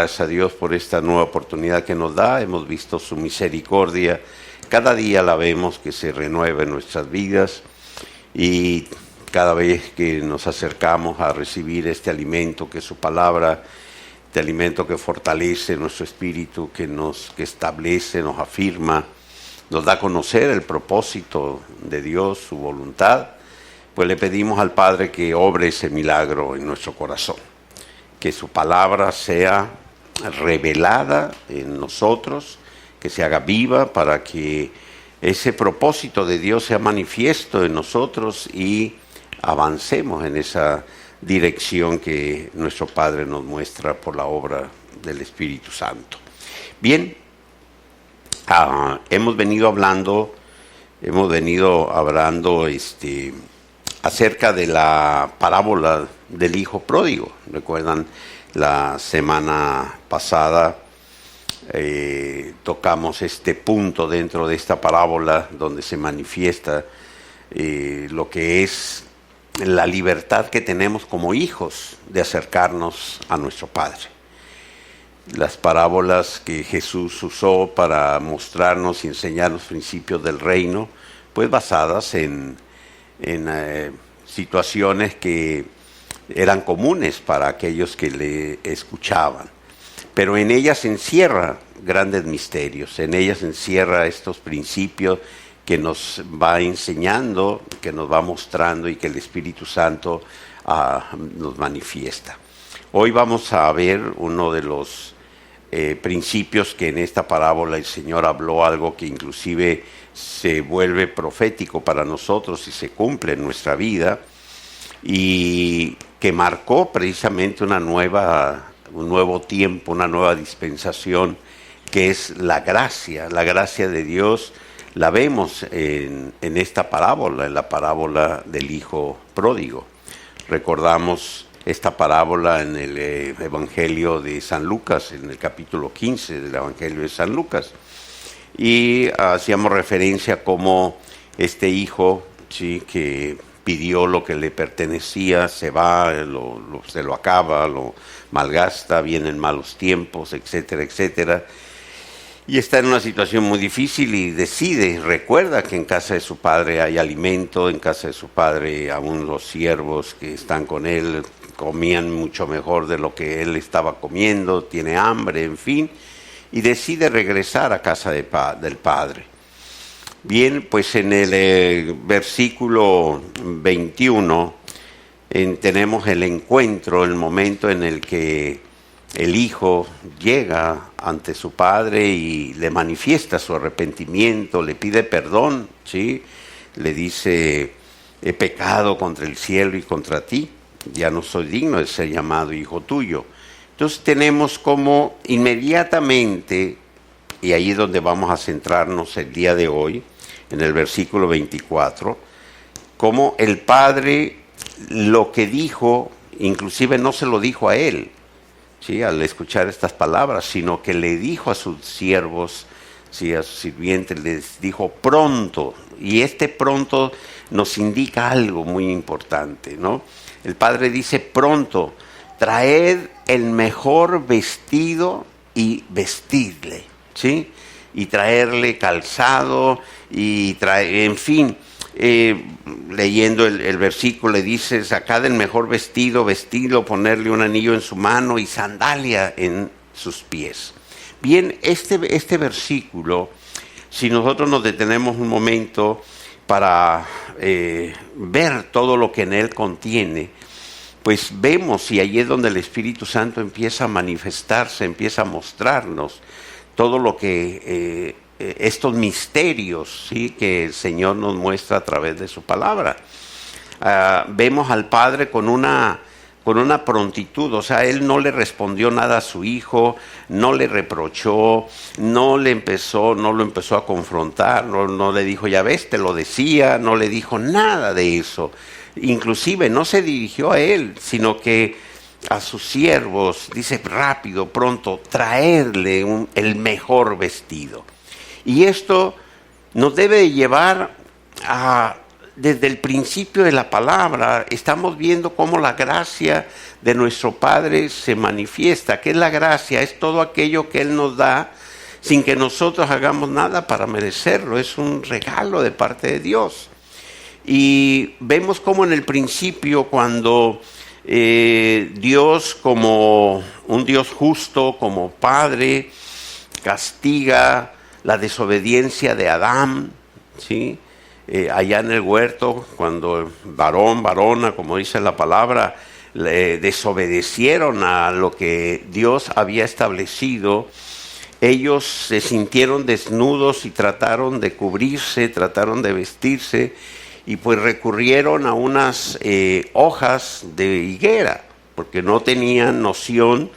Gracias a Dios por esta nueva oportunidad que nos da. Hemos visto su misericordia. Cada día la vemos que se renueva en nuestras vidas y cada vez que nos acercamos a recibir este alimento que es su palabra, este alimento que fortalece nuestro espíritu, que establece, nos afirma, nos da a conocer el propósito de Dios, su voluntad, pues le pedimos al Padre que obre ese milagro en nuestro corazón, que su palabra sea revelada en nosotros, que se haga viva para que ese propósito de Dios sea manifiesto en nosotros y avancemos en esa dirección que nuestro Padre nos muestra por la obra del Espíritu Santo. Bien, hemos venido hablando acerca de la parábola del Hijo Pródigo. ¿Recuerdan? La semana pasada tocamos este punto dentro de esta parábola donde se manifiesta lo que es la libertad que tenemos como hijos de acercarnos a nuestro Padre. Las parábolas que Jesús usó para mostrarnos y enseñarnos principios del reino, pues basadas en situaciones que eran comunes para aquellos que le escuchaban. Pero en ellas se encierra grandes misterios, en ellas se encierra estos principios que nos va enseñando, que nos va mostrando y que el Espíritu Santo nos manifiesta. Hoy vamos a ver uno de los principios que en esta parábola el Señor habló, algo que inclusive se vuelve profético para nosotros y se cumple en nuestra vida, y que marcó precisamente un nuevo tiempo, una nueva dispensación, que es la gracia de Dios. La vemos en esta parábola, en la parábola del Hijo Pródigo. Recordamos esta parábola en el Evangelio de San Lucas, en el capítulo 15 del Evangelio de San Lucas. Y hacíamos referencia a cómo este hijo, sí, que pidió lo que le pertenecía, se va, se lo acaba, lo malgasta, vienen malos tiempos, etcétera, etcétera. Y está en una situación muy difícil y recuerda que en casa de su padre hay alimento, en casa de su padre aún los siervos que están con él comían mucho mejor de lo que él estaba comiendo, tiene hambre, en fin, y decide regresar a casa del padre. Bien, pues en el versículo 21 tenemos el encuentro, el momento en el que el hijo llega ante su padre y le manifiesta su arrepentimiento, le pide perdón, ¿sí? Le dice: he pecado contra el cielo y contra ti, ya no soy digno de ser llamado hijo tuyo. Entonces tenemos como inmediatamente, y ahí es donde vamos a centrarnos el día de hoy, en el versículo 24, como el padre lo que dijo, inclusive no se lo dijo a él, ¿sí?, al escuchar estas palabras, sino que le dijo a sus siervos, ¿sí?, a sus sirvientes, les dijo pronto. Y este pronto nos indica algo muy importante, ¿no? El padre dice pronto: traed el mejor vestido y vestidle, ¿sí? Y traerle calzado y en fin, leyendo el versículo le dice: sacad el mejor vestido, vestidlo, ponerle un anillo en su mano y sandalia en sus pies. Bien, este versículo, si nosotros nos detenemos un momento para ver todo lo que en él contiene, pues vemos, y ahí es donde el Espíritu Santo empieza a manifestarse, empieza a mostrarnos todo lo que estos misterios, ¿sí?, que el Señor nos muestra a través de su palabra. Vemos al Padre con una prontitud, o sea, Él no le respondió nada a su hijo, no le reprochó, no lo empezó a confrontar, no le dijo: ya ves, te lo decía, no le dijo nada de eso. Inclusive no se dirigió a él, sino que a sus siervos dice: rápido, pronto, traerle el mejor vestido. Y esto nos debe llevar a desde el principio de la palabra estamos viendo cómo la gracia de nuestro Padre se manifiesta. ¿Qué es la gracia? Es todo aquello que Él nos da sin que nosotros hagamos nada para merecerlo. Es un regalo de parte de Dios. Y vemos cómo en el principio, cuando Dios, como un Dios justo, como Padre, castiga la desobediencia de Adán, ¿sí? Allá en el huerto, cuando varona, como dice la palabra, le desobedecieron a lo que Dios había establecido, ellos se sintieron desnudos y trataron de cubrirse, trataron de vestirse, y pues recurrieron a unas hojas de higuera, porque no tenían noción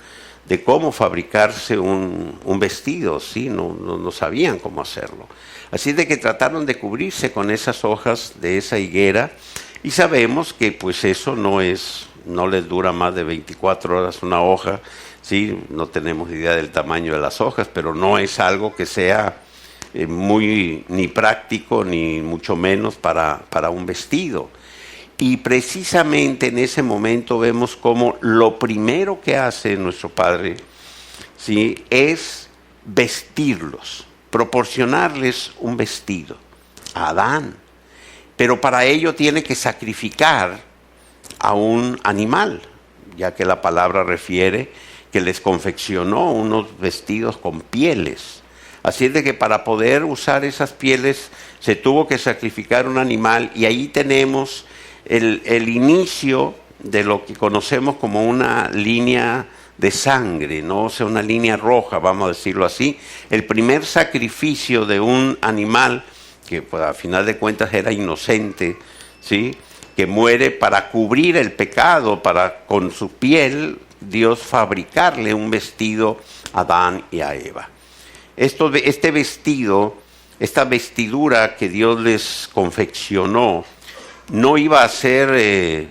de cómo fabricarse un vestido, ¿sí? No sabían cómo hacerlo. Así de que trataron de cubrirse con esas hojas de esa higuera, y sabemos que pues eso no les dura más de 24 horas una hoja, ¿sí? No tenemos idea del tamaño de las hojas, pero no es algo que sea muy ni práctico ni mucho menos para un vestido. Y precisamente en ese momento vemos como lo primero que hace nuestro Padre, ¿sí?, es vestirlos, proporcionarles un vestido a Adán. Pero para ello tiene que sacrificar a un animal, ya que la palabra refiere que les confeccionó unos vestidos con pieles. Así es de que para poder usar esas pieles se tuvo que sacrificar un animal, y ahí tenemos el inicio de lo que conocemos como una línea de sangre, ¿no? O sea, una línea roja, vamos a decirlo así. El primer sacrificio de un animal, que pues, a final de cuentas era inocente, ¿sí?, que muere para cubrir el pecado, para con su piel Dios fabricarle un vestido a Adán y a Eva. Este vestido, esta vestidura que Dios les confeccionó, no iba a ser,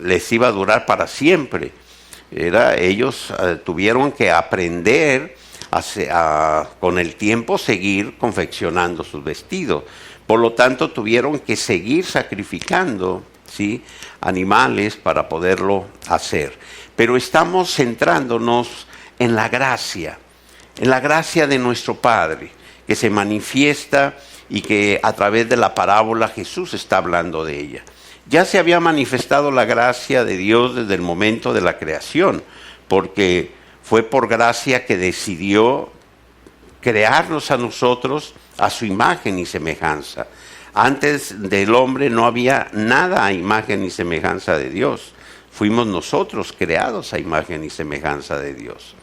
les iba a durar para siempre. Ellos tuvieron que aprender con el tiempo seguir confeccionando sus vestidos. Por lo tanto, tuvieron que seguir sacrificando, ¿sí?, animales para poderlo hacer. Pero estamos centrándonos en la gracia de nuestro Padre, que se manifiesta y que a través de la parábola Jesús está hablando de ella. Ya se había manifestado la gracia de Dios desde el momento de la creación, porque fue por gracia que decidió crearnos a nosotros a su imagen y semejanza. Antes del hombre no había nada a imagen y semejanza de Dios. Fuimos nosotros creados a imagen y semejanza de Dios.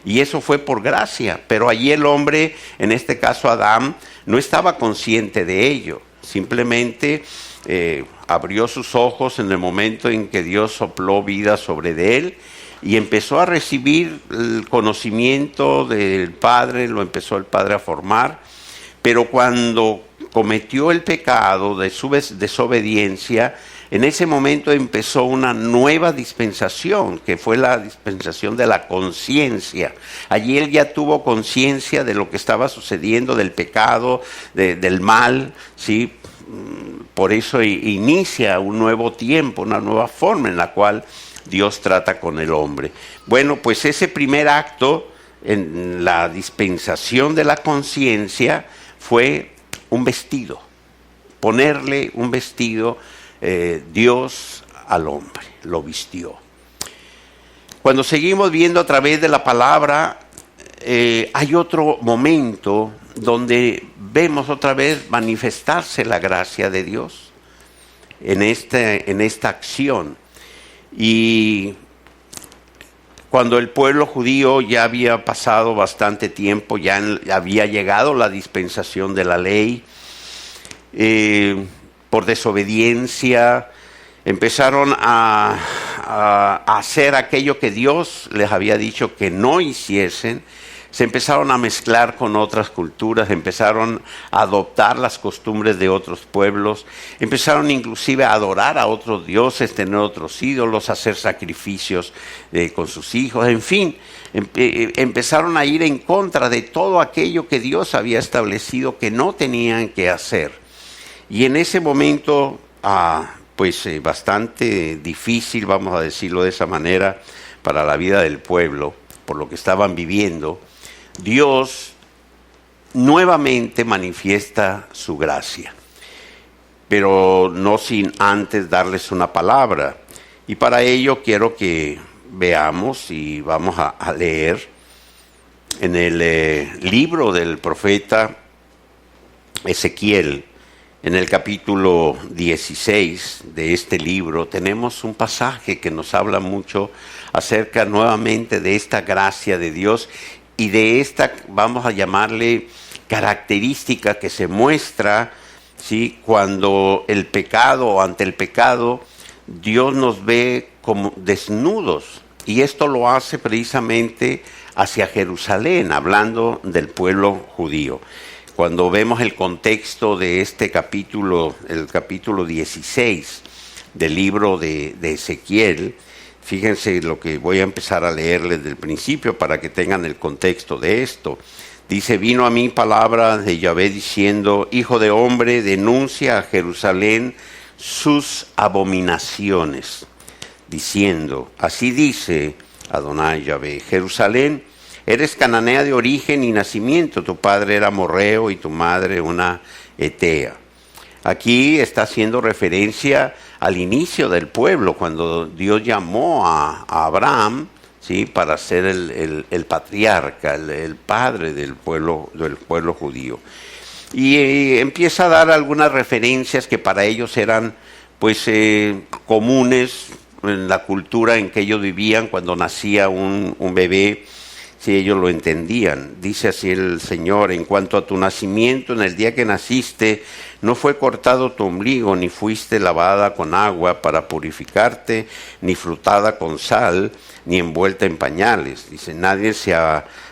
Y eso fue por gracia, pero allí el hombre, en este caso Adán, no estaba consciente de ello. Simplemente abrió sus ojos en el momento en que Dios sopló vida sobre de él y empezó a recibir el conocimiento del Padre, lo empezó el Padre a formar, pero cuando cometió el pecado de su desobediencia, en ese momento empezó una nueva dispensación, que fue la dispensación de la conciencia. Allí él ya tuvo conciencia de lo que estaba sucediendo, del pecado, del mal, ¿sí? Por eso inicia un nuevo tiempo, una nueva forma en la cual Dios trata con el hombre. Bueno, pues ese primer acto en la dispensación de la conciencia fue un vestido, ponerle un vestido. Dios al hombre, lo vistió. Cuando seguimos viendo a través de la palabra, hay otro momento donde vemos otra vez manifestarse la gracia de Dios en esta acción. Y cuando el pueblo judío ya había pasado bastante tiempo, ya había llegado la dispensación de la ley, por desobediencia, empezaron a hacer aquello que Dios les había dicho que no hiciesen. Se empezaron a mezclar con otras culturas, empezaron a adoptar las costumbres de otros pueblos, empezaron inclusive a adorar a otros dioses, tener otros ídolos, hacer sacrificios con sus hijos, en fin, empezaron a ir en contra de todo aquello que Dios había establecido que no tenían que hacer. Y en ese momento, bastante difícil, vamos a decirlo de esa manera, para la vida del pueblo, por lo que estaban viviendo, Dios nuevamente manifiesta su gracia, pero no sin antes darles una palabra. Y para ello quiero que veamos y vamos a leer en el libro del profeta Ezequiel, en el capítulo 16 de este libro, tenemos un pasaje que nos habla mucho acerca nuevamente de esta gracia de Dios y de esta, vamos a llamarle, característica que se muestra, ¿sí?, cuando ante el pecado, Dios nos ve como desnudos. Y esto lo hace precisamente hacia Jerusalén, hablando del pueblo judío. Cuando vemos el contexto de este capítulo, el capítulo 16 del libro de Ezequiel, fíjense lo que voy a empezar a leerles desde el principio para que tengan el contexto de esto. Dice: vino a mí palabra de Yahvé diciendo: hijo de hombre, denuncia a Jerusalén sus abominaciones, diciendo: así dice Adonai Yahvé, Jerusalén, eres cananea de origen y nacimiento, tu padre era amorreo y tu madre una hetea. Aquí está haciendo referencia al inicio del pueblo, cuando Dios llamó a Abraham, ¿sí?, para ser el patriarca, el padre del pueblo judío. Y empieza a dar algunas referencias que para ellos eran comunes en la cultura en que ellos vivían. Cuando nacía un bebé, si ellos lo entendían. Dice así el Señor: en cuanto a tu nacimiento, en el día que naciste, no fue cortado tu ombligo, ni fuiste lavada con agua para purificarte, ni frutada con sal, ni envuelta en pañales. Dice: nadie se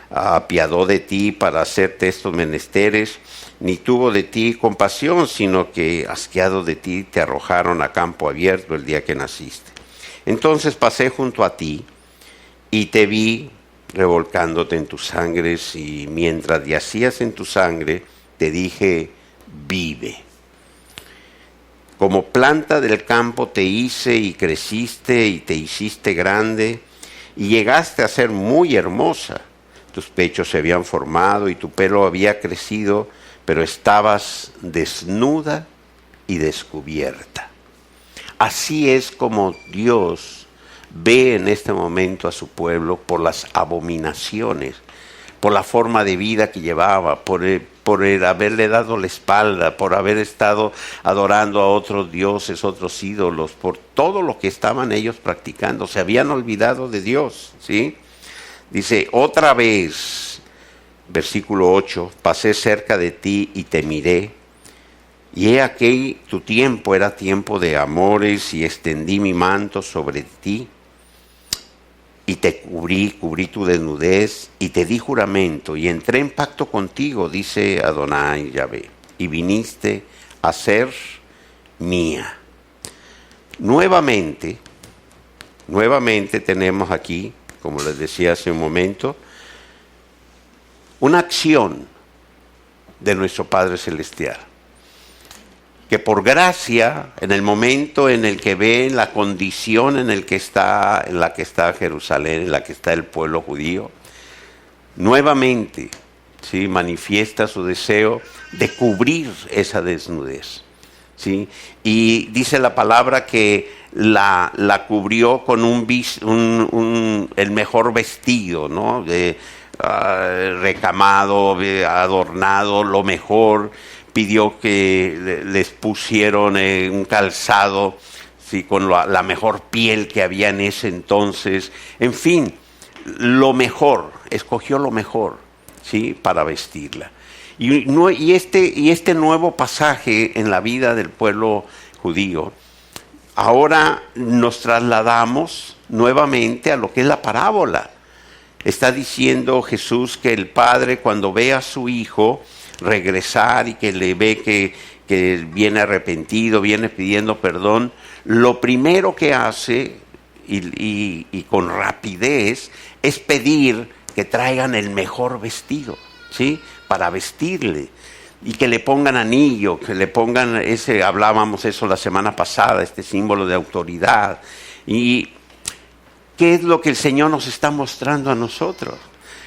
apiadó de ti para hacerte estos menesteres, ni tuvo de ti compasión, sino que asqueado de ti te arrojaron a campo abierto el día que naciste. Entonces pasé junto a ti y te vi revolcándote en tus sangres, y mientras yacías en tu sangre, te dije: vive. Como planta del campo te hice y creciste y te hiciste grande y llegaste a ser muy hermosa. Tus pechos se habían formado y tu pelo había crecido, pero estabas desnuda y descubierta. Así es como Dios ve en este momento a su pueblo, por las abominaciones, por la forma de vida que llevaba, por haberle dado la espalda, por haber estado adorando a otros dioses, otros ídolos, por todo lo que estaban ellos practicando. Se habían olvidado de Dios, ¿sí? Dice: otra vez, versículo 8, pasé cerca de ti y te miré, y he aquí tu tiempo era tiempo de amores, y extendí mi manto sobre ti, y te cubrí tu desnudez, y te di juramento, y entré en pacto contigo, dice Adonai Yahvé, y viniste a ser mía. Nuevamente tenemos aquí, como les decía hace un momento, una acción de nuestro Padre Celestial, que por gracia, en el momento en el que ve la condición en la que está Jerusalén, en la que está el pueblo judío, nuevamente, ¿sí?, manifiesta su deseo de cubrir esa desnudez, ¿sí? Y dice la palabra que la cubrió con el mejor vestido, ¿no?, recamado, adornado, lo mejor. Pidió que les pusieron un calzado, ¿sí?, con la mejor piel que había en ese entonces. En fin, lo mejor, escogió lo mejor, ¿sí?, para vestirla. Y este nuevo pasaje en la vida del pueblo judío, ahora nos trasladamos nuevamente a lo que es la parábola. Está diciendo Jesús que el padre, cuando ve a su hijo regresar y que le ve que viene arrepentido, viene pidiendo perdón, lo primero que hace y con rapidez es pedir que traigan el mejor vestido, ¿sí?, para vestirle. y que le pongan anillo, que le pongan hablábamos eso la semana pasada, este símbolo de autoridad. ¿Y qué es lo que el Señor nos está mostrando a nosotros?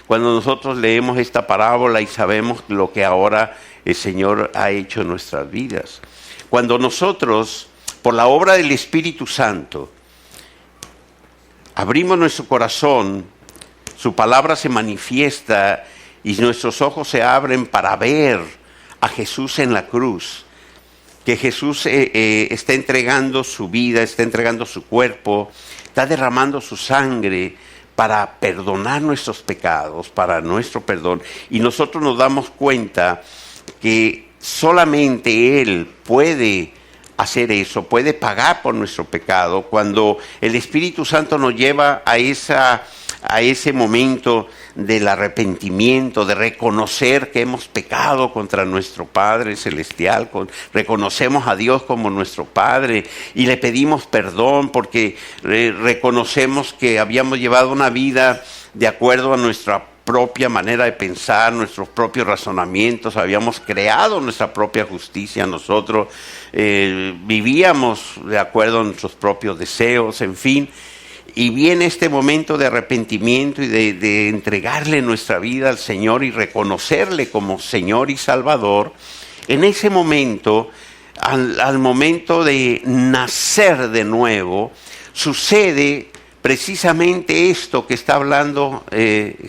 Cuando nosotros leemos esta parábola y sabemos lo que ahora el Señor ha hecho en nuestras vidas. Cuando nosotros, por la obra del Espíritu Santo, abrimos nuestro corazón, su palabra se manifiesta y nuestros ojos se abren para ver a Jesús en la cruz, que Jesús está entregando su vida, está entregando su cuerpo, está derramando su sangre para perdonar nuestros pecados, para nuestro perdón. Y nosotros nos damos cuenta que solamente Él puede hacer eso, puede pagar por nuestro pecado. Cuando el Espíritu Santo nos lleva a ese momento del arrepentimiento, de reconocer que hemos pecado contra nuestro Padre Celestial, reconocemos a Dios como nuestro Padre y le pedimos perdón porque reconocemos que habíamos llevado una vida de acuerdo a nuestra propia manera de pensar, nuestros propios razonamientos, habíamos creado nuestra propia justicia nosotros, vivíamos de acuerdo a nuestros propios deseos, en fin. Y viene este momento de arrepentimiento y de entregarle nuestra vida al Señor y reconocerle como Señor y Salvador. En ese momento, al momento de nacer de nuevo, sucede precisamente esto que está hablando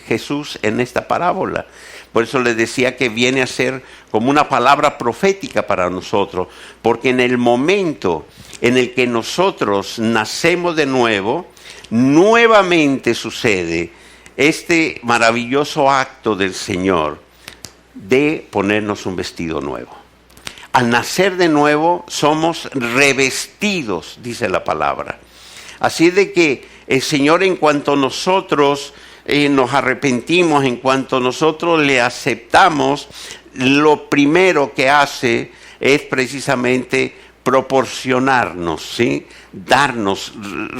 Jesús en esta parábola. Por eso les decía que viene a ser como una palabra profética para nosotros, porque en el momento en el que nosotros nacemos de nuevo, nuevamente sucede este maravilloso acto del Señor de ponernos un vestido nuevo. Al nacer de nuevo somos revestidos, dice la palabra. Así de que el Señor, en cuanto nosotros nos arrepentimos, en cuanto nosotros le aceptamos, lo primero que hace es precisamente proporcionarnos, ¿sí? Darnos,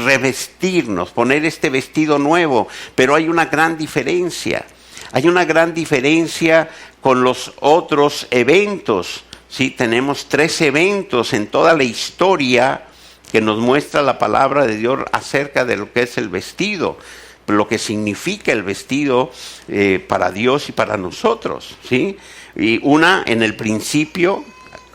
revestirnos, poner este vestido nuevo. Pero hay una gran diferencia. Hay una gran diferencia con los otros eventos, ¿sí? Tenemos 3 eventos en toda la historia que nos muestra la palabra de Dios acerca de lo que es el vestido, lo que significa el vestido para Dios y para nosotros, ¿sí? Y una en el principio,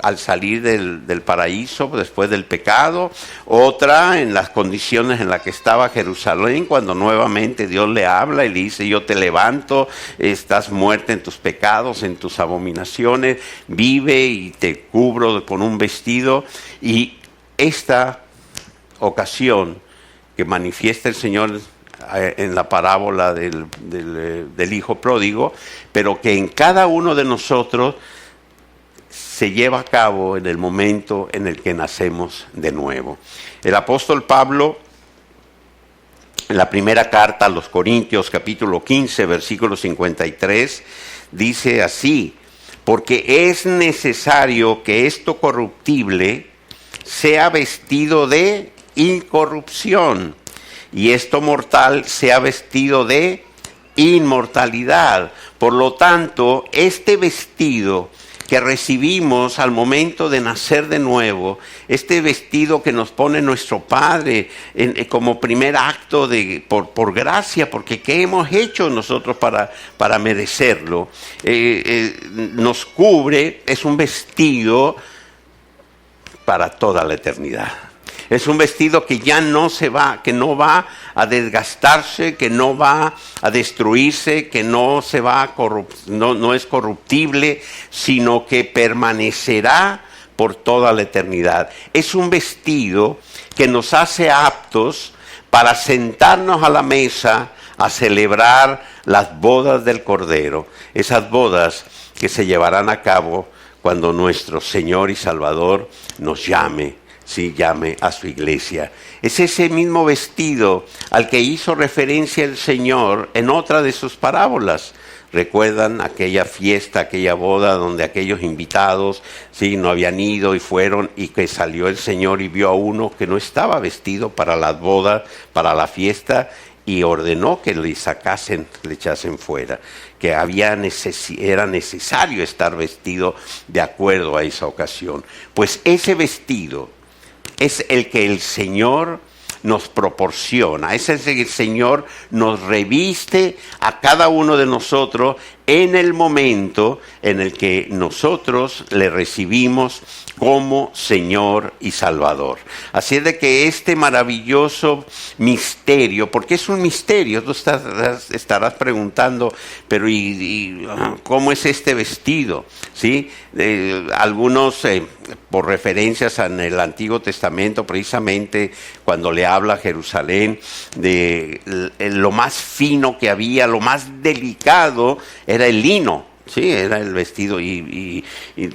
al salir del paraíso después del pecado, otra en las condiciones en las que estaba Jerusalén, cuando nuevamente Dios le habla y le dice: yo te levanto, estás muerta en tus pecados, en tus abominaciones, vive y te cubro con un vestido. Y esta ocasión que manifiesta el Señor en la parábola del hijo pródigo, pero que en cada uno de nosotros se lleva a cabo en el momento en el que nacemos de nuevo. El apóstol Pablo, en la primera carta a los Corintios, capítulo 15, versículo 53, dice así: porque es necesario que esto corruptible sea vestido de incorrupción, y esto mortal sea vestido de inmortalidad. Por lo tanto, este vestido que recibimos al momento de nacer de nuevo, este vestido que nos pone nuestro Padre como primer acto por gracia, porque ¿qué hemos hecho nosotros para merecerlo? Nos cubre, es un vestido para toda la eternidad. Es un vestido que ya no va a desgastarse, que no va a destruirse, que no es corruptible, sino que permanecerá por toda la eternidad. Es un vestido que nos hace aptos para sentarnos a la mesa a celebrar las bodas del Cordero, esas bodas que se llevarán a cabo cuando nuestro Señor y Salvador nos llame. Sí, llame a su iglesia. Es ese mismo vestido al que hizo referencia el Señor en otra de sus parábolas. ¿Recuerdan aquella fiesta, aquella boda donde aquellos invitados no habían ido y fueron, y que salió el Señor y vio a uno que no estaba vestido para las bodas, para la fiesta, y ordenó que le echasen fuera, que era necesario estar vestido de acuerdo a esa ocasión. Pues ese vestido es el que el Señor nos proporciona, es el que el Señor nos reviste a cada uno de nosotros en el momento en el que nosotros le recibimos como Señor y Salvador. Así es de que este maravilloso misterio, porque es un misterio, tú estarás preguntando, pero ¿y cómo es este vestido? ¿Sí? Algunos, por referencias en el Antiguo Testamento, precisamente cuando le habla a Jerusalén, de lo más fino que había, lo más delicado, era el lino, sí, era el vestido, y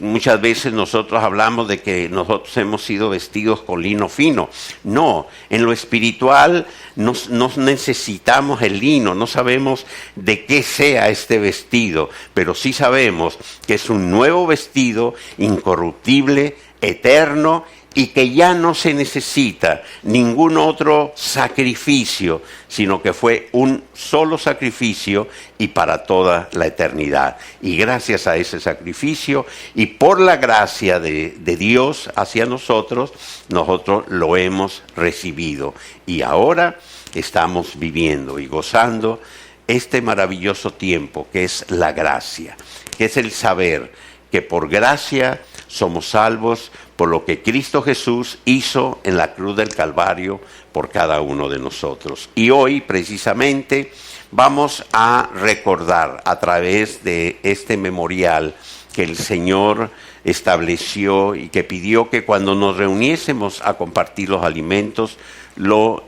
muchas veces nosotros hablamos de que nosotros hemos sido vestidos con lino fino. No, en lo espiritual no necesitamos el lino, no sabemos de qué sea este vestido, pero sí sabemos que es un nuevo vestido incorruptible, eterno, y que ya no se necesita ningún otro sacrificio, sino que fue un solo sacrificio y para toda la eternidad. Y gracias a ese sacrificio y por la gracia de Dios hacia nosotros lo hemos recibido. Y ahora estamos viviendo y gozando este maravilloso tiempo que es la gracia, que es el saber que por gracia somos salvos por lo que Cristo Jesús hizo en la cruz del Calvario por cada uno de nosotros. Y hoy precisamente vamos a recordar a través de este memorial que el Señor estableció y que pidió que cuando nos reuniésemos a compartir los alimentos lo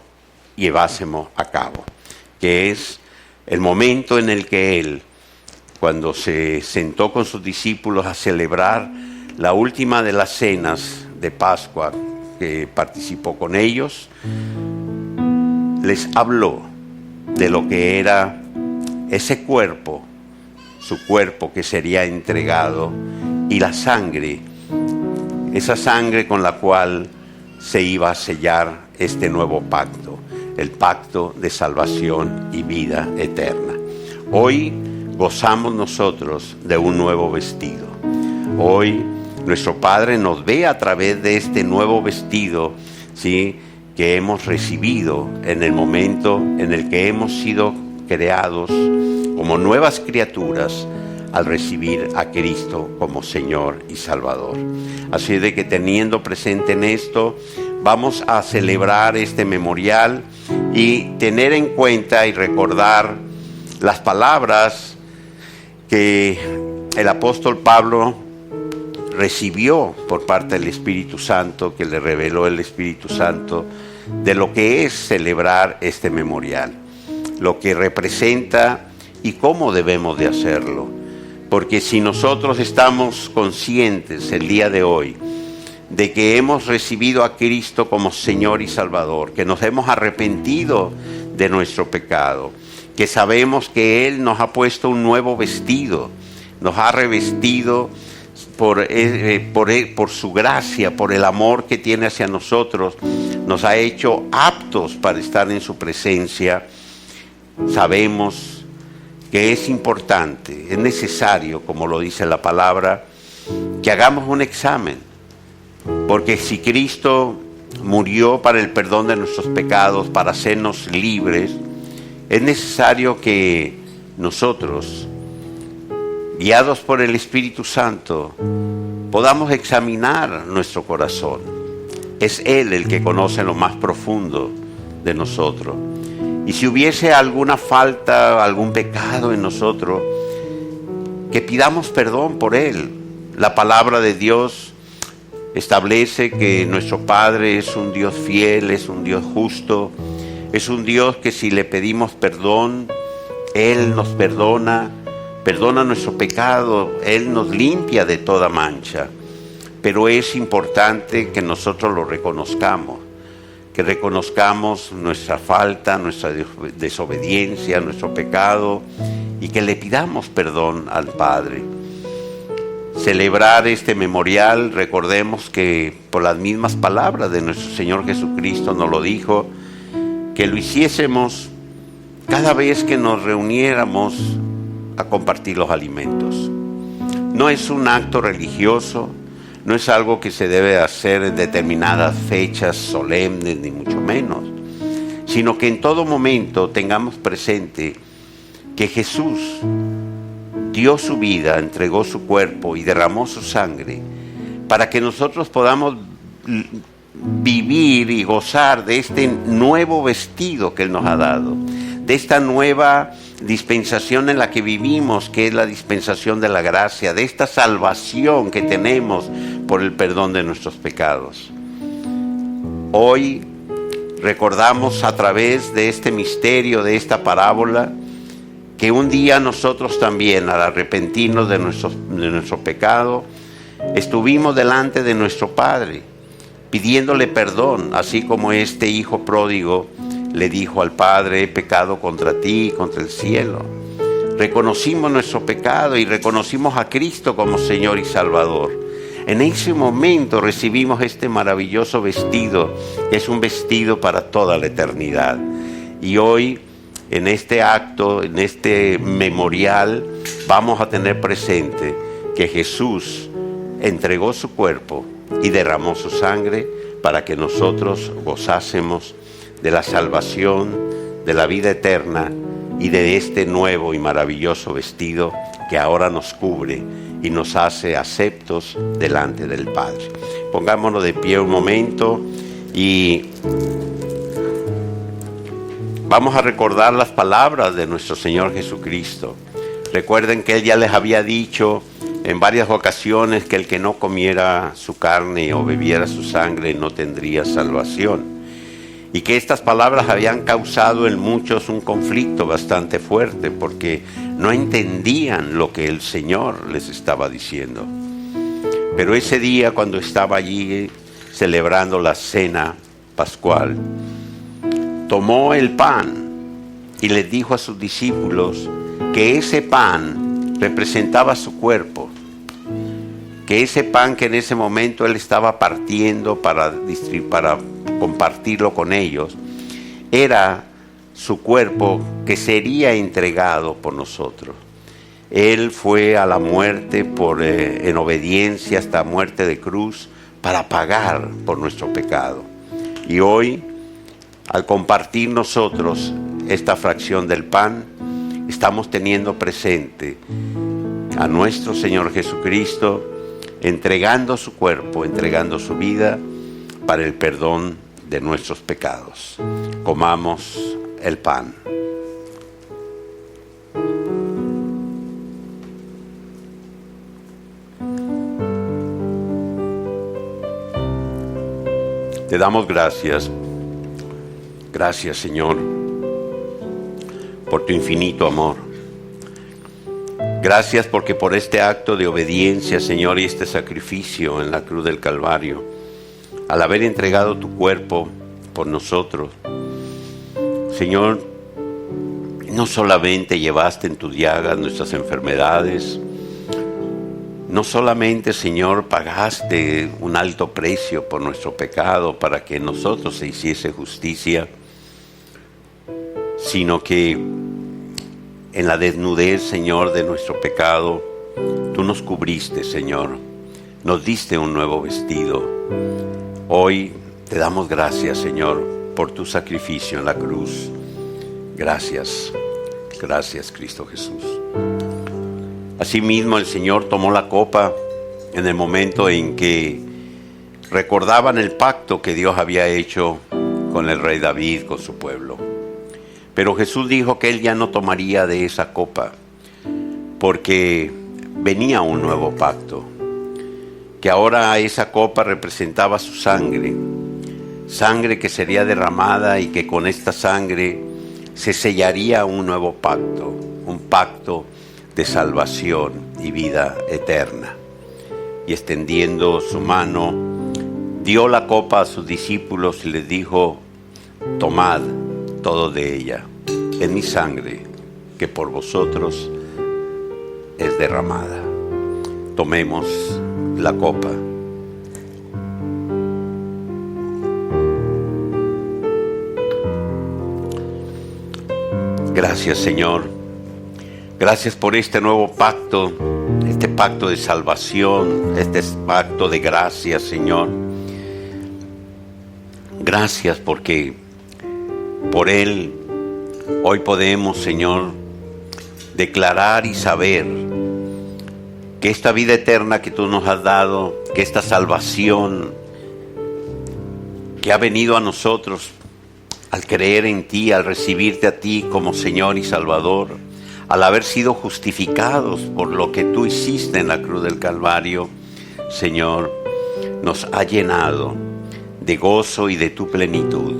llevásemos a cabo, que es el momento en el que Él, cuando se sentó con sus discípulos a celebrar la última de las cenas de Pascua que participó con ellos, les habló de lo que era ese cuerpo, su cuerpo que sería entregado, y la sangre, esa sangre con la cual se iba a sellar este nuevo pacto, el pacto de salvación y vida eterna. Hoy gozamos nosotros de un nuevo vestido. Hoy nuestro Padre nos ve a través de este nuevo vestido, ¿sí?, que hemos recibido en el momento en el que hemos sido creados como nuevas criaturas al recibir a Cristo como Señor y Salvador. Así de que teniendo presente en esto, vamos a celebrar este memorial y tener en cuenta y recordar las palabras que el apóstol Pablo recibió por parte del Espíritu Santo, que le reveló el Espíritu Santo, de lo que es celebrar este memorial, lo que representa y cómo debemos de hacerlo. Porque si nosotros estamos conscientes el día de hoy de que hemos recibido a Cristo como Señor y Salvador, que nos hemos arrepentido de nuestro pecado, que sabemos que Él nos ha puesto un nuevo vestido, nos ha revestido por su gracia, por el amor que tiene hacia nosotros, nos ha hecho aptos para estar en su presencia. Sabemos que es importante, es necesario, como lo dice la palabra, que hagamos un examen, porque si Cristo murió para el perdón de nuestros pecados, para hacernos libres, es necesario que nosotros, guiados por el Espíritu Santo, podamos examinar nuestro corazón. Es Él el que conoce lo más profundo de nosotros. Y si hubiese alguna falta, algún pecado en nosotros, que pidamos perdón por Él. La palabra de Dios establece que nuestro Padre es un Dios fiel, es un Dios justo, es un Dios que si le pedimos perdón, Él nos perdona nuestro pecado, Él nos limpia de toda mancha. Pero es importante que nosotros lo reconozcamos, que reconozcamos nuestra falta, nuestra desobediencia, nuestro pecado, y que le pidamos perdón al Padre. Celebrar este memorial, recordemos que por las mismas palabras de nuestro Señor Jesucristo nos lo dijo, que lo hiciésemos cada vez que nos reuniéramos a compartir los alimentos. No es un acto religioso, no es algo que se debe hacer en determinadas fechas solemnes, ni mucho menos, sino que en todo momento tengamos presente que Jesús dio su vida, entregó su cuerpo y derramó su sangre para que nosotros podamos vivir y gozar de este nuevo vestido que Él nos ha dado, de esta nueva dispensación en la que vivimos, que es la dispensación de la gracia, de esta salvación que tenemos por el perdón de nuestros pecados. Hoy recordamos a través de este misterio, de esta parábola, que un día nosotros también, al arrepentirnos de nuestro pecado, estuvimos delante de nuestro Padre, pidiéndole perdón, así como este hijo pródigo le dijo al Padre: he pecado contra ti y contra el cielo. Reconocimos nuestro pecado y reconocimos a Cristo como Señor y Salvador. En ese momento recibimos este maravilloso vestido, que es un vestido para toda la eternidad. Y hoy, en este acto, en este memorial, vamos a tener presente que Jesús entregó su cuerpo y derramó su sangre para que nosotros gozásemos de la salvación, de la vida eterna y de este nuevo y maravilloso vestido que ahora nos cubre y nos hace aceptos delante del Padre. Pongámonos de pie un momento y vamos a recordar las palabras de nuestro Señor Jesucristo. Recuerden que Él ya les había dicho en varias ocasiones que el que no comiera su carne o bebiera su sangre no tendría salvación. Y que estas palabras habían causado en muchos un conflicto bastante fuerte, porque no entendían lo que el Señor les estaba diciendo. Pero ese día, cuando estaba allí celebrando la cena pascual, tomó el pan y les dijo a sus discípulos que ese pan representaba su cuerpo, que ese pan que en ese momento Él estaba partiendo para compartirlo con ellos, era su cuerpo que sería entregado por nosotros. Él fue a la muerte en obediencia hasta muerte de cruz para pagar por nuestro pecado. Y hoy, al compartir nosotros esta fracción del pan, estamos teniendo presente a nuestro Señor Jesucristo, entregando su cuerpo, entregando su vida para el perdón de nuestros pecados. Comamos el pan. Te damos gracias. Gracias, Señor, por tu infinito amor. Gracias porque por este acto de obediencia, Señor, y este sacrificio en la cruz del Calvario, al haber entregado tu cuerpo por nosotros, Señor, no solamente llevaste en tus llagas nuestras enfermedades, no solamente, Señor, pagaste un alto precio por nuestro pecado para que en nosotros se hiciese justicia, sino que en la desnudez, Señor, de nuestro pecado, tú nos cubriste, Señor, nos diste un nuevo vestido. Hoy te damos gracias, Señor, por tu sacrificio en la cruz. Gracias, gracias, Cristo Jesús. Asimismo, el Señor tomó la copa en el momento en que recordaban el pacto que Dios había hecho con el rey David, con su pueblo. Pero Jesús dijo que Él ya no tomaría de esa copa, porque venía un nuevo pacto, que ahora esa copa representaba su sangre, sangre que sería derramada y que con esta sangre se sellaría un nuevo pacto, un pacto de salvación y vida eterna. Y extendiendo su mano, dio la copa a sus discípulos y les dijo: tomad todo de ella, es mi sangre que por vosotros es derramada. Tomemos la copa. Gracias, Señor. Gracias por este nuevo pacto, este pacto de salvación, este pacto de gracia, Señor. Gracias porque por Él hoy podemos, Señor, declarar y saber que esta vida eterna que tú nos has dado, que esta salvación que ha venido a nosotros al creer en ti, al recibirte a ti como Señor y Salvador, al haber sido justificados por lo que tú hiciste en la cruz del Calvario, Señor, nos ha llenado de gozo y de tu plenitud.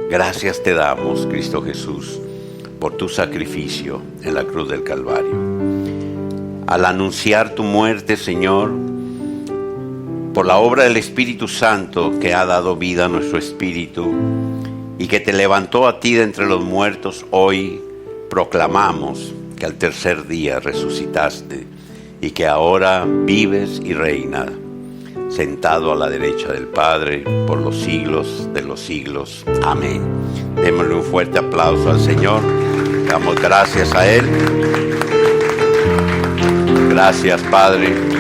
Gracias te damos, Cristo Jesús, por tu sacrificio en la cruz del Calvario. Al anunciar tu muerte, Señor, por la obra del Espíritu Santo que ha dado vida a nuestro espíritu y que te levantó a ti de entre los muertos, hoy proclamamos que al tercer día resucitaste y que ahora vives y reinas sentado a la derecha del Padre por los siglos de los siglos. Amén. Démosle un fuerte aplauso al Señor. Damos gracias a Él. Gracias, Padre.